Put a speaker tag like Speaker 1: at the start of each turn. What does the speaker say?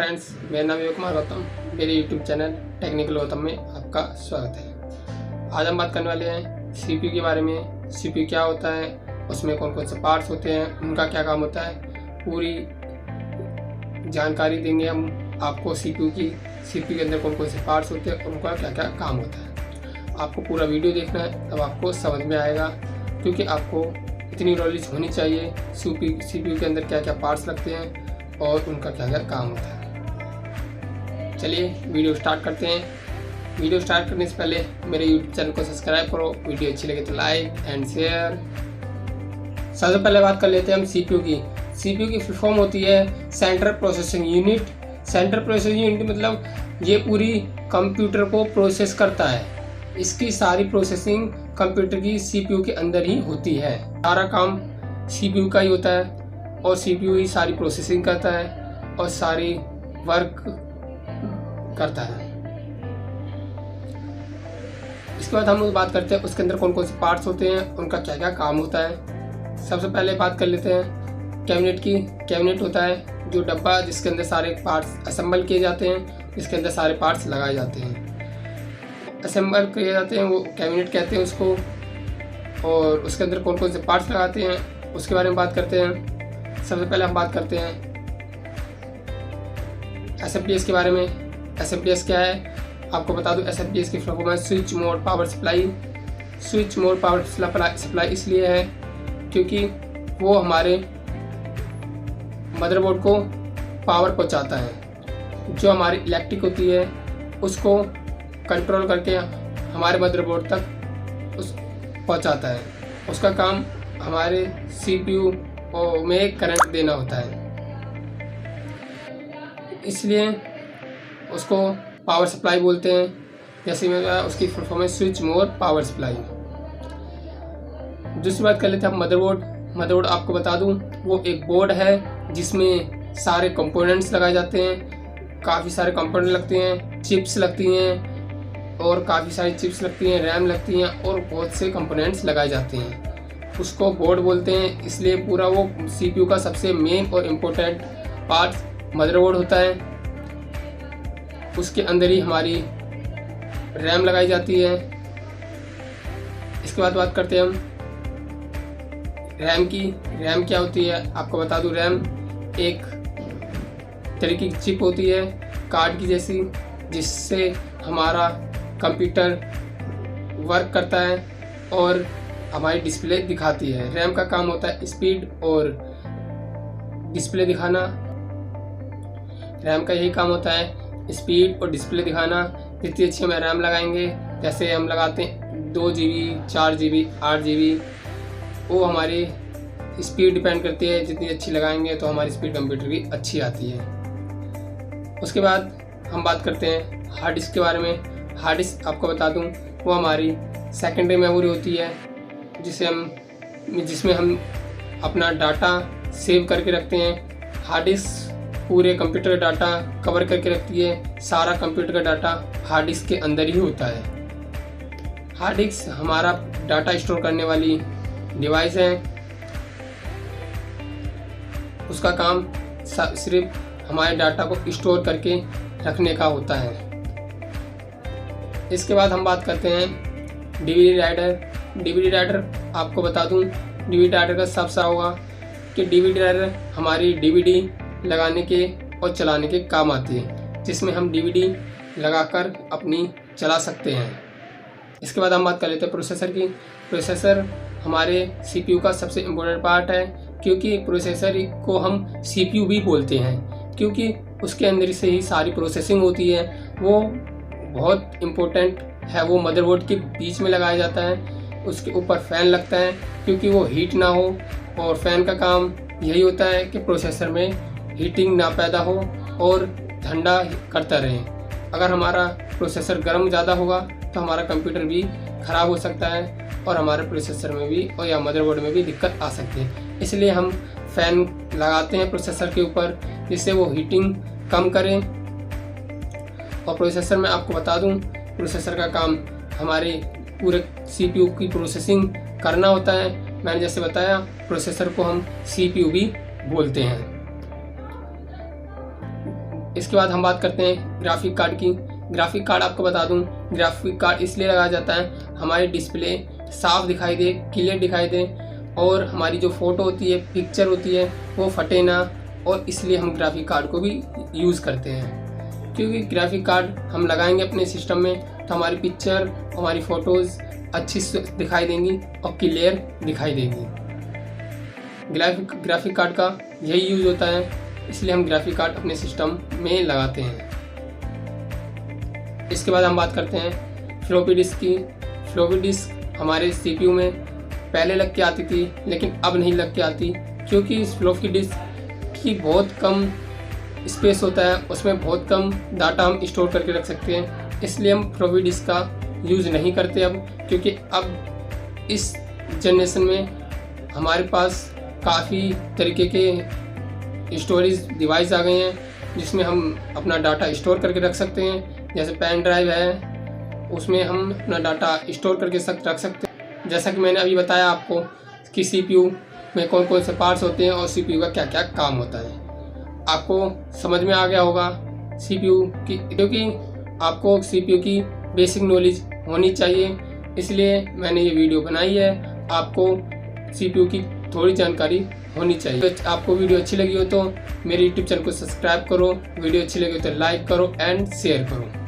Speaker 1: Friends, मेरा नाम योग कुमार गौतम। मेरे यूट्यूब चैनल टेक्निकल गौतम में आपका स्वागत है। आज हम बात करने वाले हैं सीपीयू के बारे में। सीपीयू क्या होता है, उसमें कौन कौन से पार्ट्स होते हैं, उनका क्या काम होता है, पूरी जानकारी देंगे हम आपको सीपीयू के अंदर कौन कौन से पार्ट्स होते हैं और उनका क्या क्या काम होता है। आपको पूरा वीडियो देखना है, तब आपको समझ में आएगा, क्योंकि आपको इतनी नॉलेज होनी चाहिए सीपीयू के अंदर क्या क्या पार्ट्स लगते हैं और उनका क्या क्या काम होता है। चलिए वीडियो स्टार्ट करते हैं। वीडियो स्टार्ट करने से पहले मेरे यूट्यूब चैनल को सब्सक्राइब करो, वीडियो अच्छी लगे तो लाइक एंड शेयर। सबसे पहले बात कर लेते हैं हम सीपीयू की। सीपीयू की फुल फॉर्म होती है central processing unit. Central processing unit मतलब ये पूरी कंप्यूटर को प्रोसेस करता है। इसकी सारी प्रोसेसिंग कंप्यूटर की सीपीयू के अंदर ही होती है। सारा काम सीपीयू का ही होता है और सीपीयू ही सारी प्रोसेसिंग करता है और सारी वर्क करता है। इसके बाद हम बात करते हैं उसके अंदर कौन कौन से पार्ट्स होते हैं, उनका क्या क्या काम होता है। सबसे पहले बात कर लेते हैं कैबिनेट की। कैबिनेट होता है जो डब्बा जिसके अंदर सारे पार्ट्स असेंबल किए जाते हैं, जिसके अंदर सारे पार्ट्स लगाए जाते हैं, असेंबल किए जाते हैं, वो कैबिनेट कहते हैं उसको। और उसके अंदर कौन कौन से पार्ट्स लगाते हैं उसके बारे में बात करते हैं। सबसे पहले हम बात करते हैं एसएमपीएस के बारे में। एसएमपीएस क्या है आपको बता दूं। एसएमपीएस की फुल फॉर्म है switch mode power supply. Switch mode power supply इसलिए है क्योंकि वो हमारे मदरबोर्ड को पावर पहुंचाता है। जो हमारी इलेक्ट्रिक होती है उसको कंट्रोल करके हमारे मदरबोर्ड तक पहुंचाता है। उसका काम हमारे सीपीयू में करंट देना होता है, इसलिए उसको पावर सप्लाई बोलते हैं। जैसे मैं बताया उसकी फुल फॉर्म है स्विच मोड पावर सप्लाई। दूसरी बात कर लेते हैं हम मदरबोर्ड। मदरबोर्ड आपको बता दूं वो एक बोर्ड है जिसमें सारे कंपोनेंट्स लगाए जाते हैं। काफ़ी सारे कंपोनेंट लगते हैं, चिप्स लगती हैं और काफ़ी सारी चिप्स लगती हैं, रैम लगती हैं और बहुत से कंपोनेंट्स लगाए जाते हैं। उसको बोर्ड बोलते हैं, इसलिए पूरा वो सीपीयू का सबसे मेन और इम्पोर्टेंट पार्ट मदरबोर्ड होता है। उसके अंदर ही हमारी रैम लगाई जाती है। इसके बाद बात करते हैं हम रैम की। रैम क्या होती है आपको बता दूं। रैम एक तरीके की चिप होती है कार्ड की जैसी, जिससे हमारा कंप्यूटर वर्क करता है और हमारी डिस्प्ले दिखाती है। रैम का काम होता है स्पीड और डिस्प्ले दिखाना। रैम का यही काम होता है स्पीड और डिस्प्ले दिखाना। जितनी अच्छी हम रैम लगाएंगे, जैसे हम लगाते हैं 2 GB 4 GB 8 GB, वो हमारी स्पीड डिपेंड करती है। जितनी अच्छी लगाएंगे तो हमारी स्पीड कंप्यूटर की अच्छी आती है। उसके बाद हम बात करते हैं हार्ड डिस्क के बारे में। हार्ड डिस्क आपको बता दूं वो हमारी सेकेंडरी मेमोरी होती है, जिसमें हम अपना डाटा सेव करके रखते हैं। हार्ड डिस्क पूरे कंप्यूटर का डाटा कवर करके रखती है। सारा कंप्यूटर का डाटा हार्ड डिस्क के अंदर ही होता है। हार्ड डिस्क हमारा डाटा स्टोर करने वाली डिवाइस है। उसका काम सिर्फ हमारे डाटा को स्टोर करके रखने का होता है। इसके बाद हम बात करते हैं डीवीडी राइडर। डीवीडी राइडर आपको बता दूं डीवीडी राइडर का सब सा होगा कि डीवीडी राइडर हमारी डीवीडी लगाने के और चलाने के काम आती है, जिसमें हम डीवीडी लगाकर अपनी चला सकते हैं। इसके बाद हम बात कर लेते हैं प्रोसेसर की। प्रोसेसर हमारे सीपीयू का सबसे इम्पोर्टेंट पार्ट है, क्योंकि प्रोसेसर को हम सीपीयू भी बोलते हैं, क्योंकि उसके अंदर से ही सारी प्रोसेसिंग होती है। वो बहुत इम्पोर्टेंट है। वो मदरबोर्ड के बीच में लगाया जाता है। उसके ऊपर फ़ैन लगता है क्योंकि वो हीट ना हो, और फ़ैन का काम यही होता है कि प्रोसेसर में हीटिंग ना पैदा हो और ठंडा करता रहे। अगर हमारा प्रोसेसर गर्म ज़्यादा होगा तो हमारा कंप्यूटर भी ख़राब हो सकता है और हमारे प्रोसेसर में भी और या मदरबोर्ड में भी दिक्कत आ सकती है। इसलिए हम फ़ैन लगाते हैं प्रोसेसर के ऊपर, जिससे वो हीटिंग कम करें। और प्रोसेसर में आपको बता दूं प्रोसेसर का काम हमारे पूरे सीपीयू की प्रोसेसिंग करना होता है। मैंने जैसे बताया प्रोसेसर को हम सीपीयू भी बोलते हैं। इसके बाद हम बात करते हैं ग्राफिक कार्ड की। ग्राफिक कार्ड आपको बता दूं, ग्राफिक कार्ड इसलिए लगाया जाता है हमारी डिस्प्ले साफ दिखाई दे, क्लियर दिखाई दे और हमारी जो फ़ोटो होती है, पिक्चर होती है, वो फटे ना, और इसलिए हम ग्राफिक कार्ड को भी यूज़ करते हैं। क्योंकि ग्राफिक कार्ड हम लगाएंगे अपने सिस्टम में तो हमारी पिक्चर, हमारी फ़ोटोज़ अच्छी दिखाई देंगी और क्लियर दिखाई देंगी। ग्राफिक कार्ड का यही यूज़ होता है, इसलिए हम ग्राफिक कार्ड अपने सिस्टम में लगाते हैं। इसके बाद हम बात करते हैं फ्लॉपी डिस्क की। फ्लॉपी डिस्क हमारे सीपीयू में पहले लग के आती थी, लेकिन अब नहीं लग के आती, क्योंकि इस फ्लॉपी डिस्क की बहुत कम स्पेस होता है, उसमें बहुत कम डाटा हम स्टोर करके रख सकते हैं। इसलिए हम फ्लॉपी डिस्क का यूज़ नहीं करते अब, क्योंकि अब इस जनरेशन में हमारे पास काफ़ी तरीके के स्टोरेज डिवाइस आ गए हैं जिसमें हम अपना डाटा स्टोर करके रख सकते हैं। जैसे पेन ड्राइव है, उसमें हम अपना डाटा स्टोर करके रख सकते हैं। जैसा कि मैंने अभी बताया आपको कि सीपीयू में कौन कौन से पार्ट्स होते हैं और सीपीयू का क्या क्या काम होता है। आपको समझ में आ गया होगा सीपीयू की, क्योंकि आपको सीपीयू की बेसिक नॉलेज होनी चाहिए, इसलिए मैंने ये वीडियो बनाई है। आपको सीपीयू की थोड़ी जानकारी होनी चाहिए। तो आपको वीडियो अच्छी लगी हो तो मेरे यूट्यूब चैनल को सब्सक्राइब करो, वीडियो अच्छी लगी हो तो लाइक करो एंड शेयर करो।